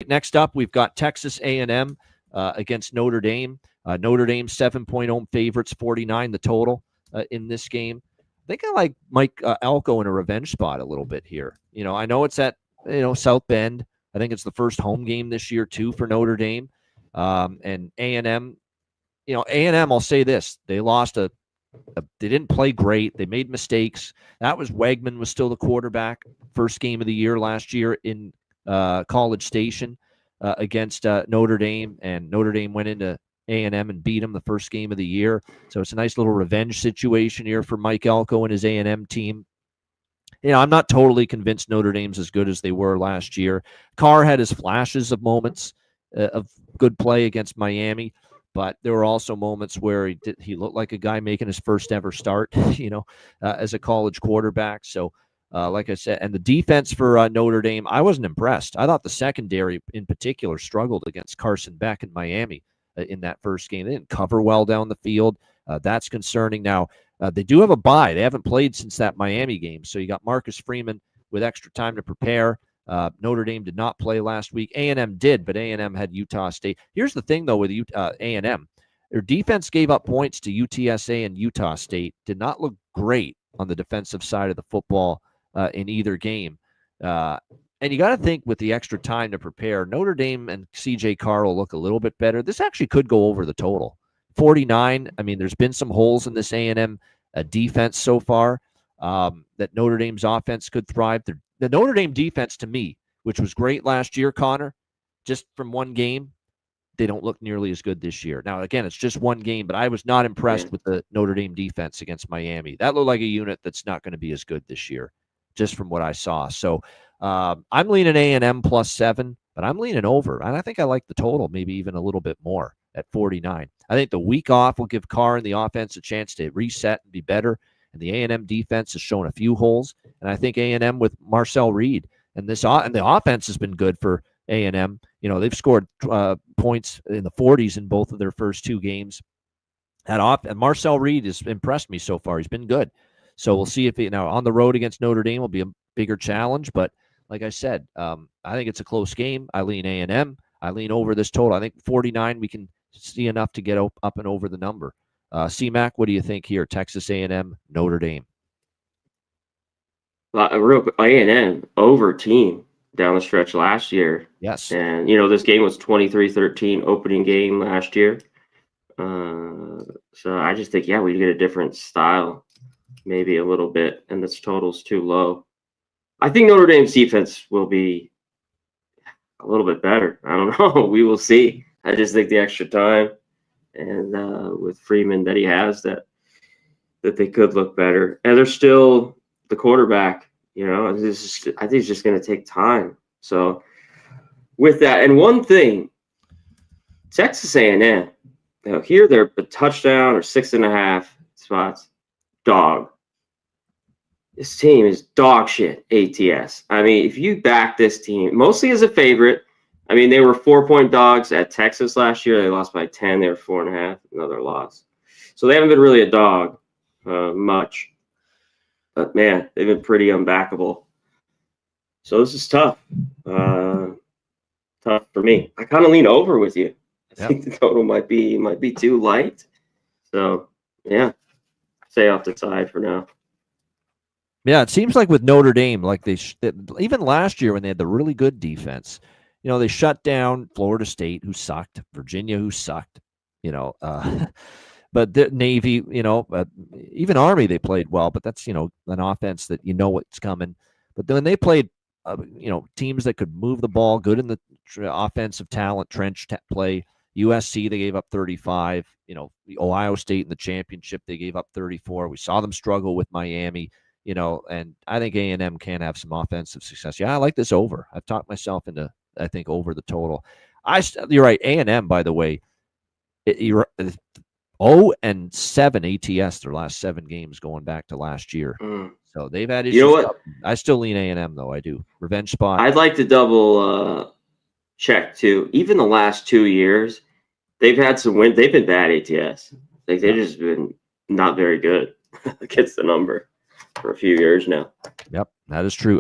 next up, we've got Texas A&M against Notre Dame. Notre Dame 7-point home favorites, 49 the total in this game. I think I like Mike Elko in a revenge spot a little bit here. I know it's at South Bend. I think it's the first home game this year too for Notre Dame. And A&M, A&M, I'll say this: they lost they didn't play great. They made mistakes. That was Wegman was still the quarterback. First game of the year last year in College Station against Notre Dame, and Notre Dame went into A&M and beat them the first game of the year. So it's a nice little revenge situation here for Mike Elko and his A&M team. I'm not totally convinced Notre Dame's as good as they were last year. Carr had his flashes of moments of good play against Miami, but there were also moments where he looked like a guy making his first ever start, as a college quarterback. So, like I said, and the defense for Notre Dame, I wasn't impressed. I thought the secondary in particular struggled against Carson Beck in Miami in that first game. They didn't cover well down the field. That's concerning. Now, they do have a bye. They haven't played since that Miami game. So you got Marcus Freeman with extra time to prepare. Notre Dame did not play last week. A&M did, but A&M had Utah State. Here's the thing, though, with A&M. Their defense gave up points to UTSA and Utah State. Did not look great on the defensive side of the football in either game. And you got to think with the extra time to prepare, Notre Dame and C.J. Carr will look a little bit better. This actually could go over the total. 49, I mean, there's been some holes in this A&M defense so far that Notre Dame's offense could thrive. The Notre Dame defense, to me, which was great last year, Connor, just from one game, they don't look nearly as good this year. Now, again, it's just one game, but I was not impressed with the Notre Dame defense against Miami. That looked like a unit that's not going to be as good this year, just from what I saw. So I'm leaning A&M +7, but I'm leaning over. And I think I like the total, maybe even a little bit more at 49. I think the week off will give Carr and the offense a chance to reset and be better. And the A&M defense has shown a few holes. And I think A&M with Marcel Reed and the offense has been good for A&M. They've scored points in the 40s in both of their first two games. And Marcel Reed has impressed me so far. He's been good. So we'll see if now on the road against Notre Dame will be a bigger challenge. But like I said, I think it's a close game. I lean A&M. I lean over this total. I think 49 we can see enough to get up and over the number. C-Mac, what do you think here? Texas A&M, Notre Dame. A real A&M over team down the stretch last year. Yes. And, this game was 23-13 opening game last year. So I just think, we get a different style, maybe a little bit, and this total's too low. I think Notre Dame's defense will be a little bit better. I don't know. We will see. I just think the extra time and with Freeman that he has that they could look better. And they're still the quarterback, I think it's just going to take time. So with that, and one thing, Texas A&M, here they're a touchdown or 6.5 spots. Dog. This team is dog shit, ATS. I mean, if you back this team, mostly as a favorite, I mean, they were 4-point dogs at Texas last year. They lost by 10. They were 4.5, another loss. So they haven't been really a dog much. But, man, they've been pretty unbackable. So this is tough. Tough for me. I kind of lean over with you. I think the total might be too light. So, stay off the side for now. Yeah, it seems like with Notre Dame, like even last year when they had the really good defense, they shut down Florida State, who sucked, Virginia, who sucked, but the Navy, even Army, they played well, but that's, an offense that what's coming. But then they played, teams that could move the ball, good in the offensive talent, trench play. USC, they gave up 35. Ohio State in the championship, they gave up 34. We saw them struggle with Miami. And I think A&M can have some offensive success. Yeah, I like this over. I've talked myself into, I think, over the total. You're right. A&M, by the way, 0-7 ATS their last 7 games going back to last year. So they've had issues. You know what? I still lean A&M, though. I do. Revenge spot. I'd like to double check, too. Even the last 2 years, they've had some wins. They've been bad ATS. Like, they've just been not very good against the number for a few years now. Yep, that is true.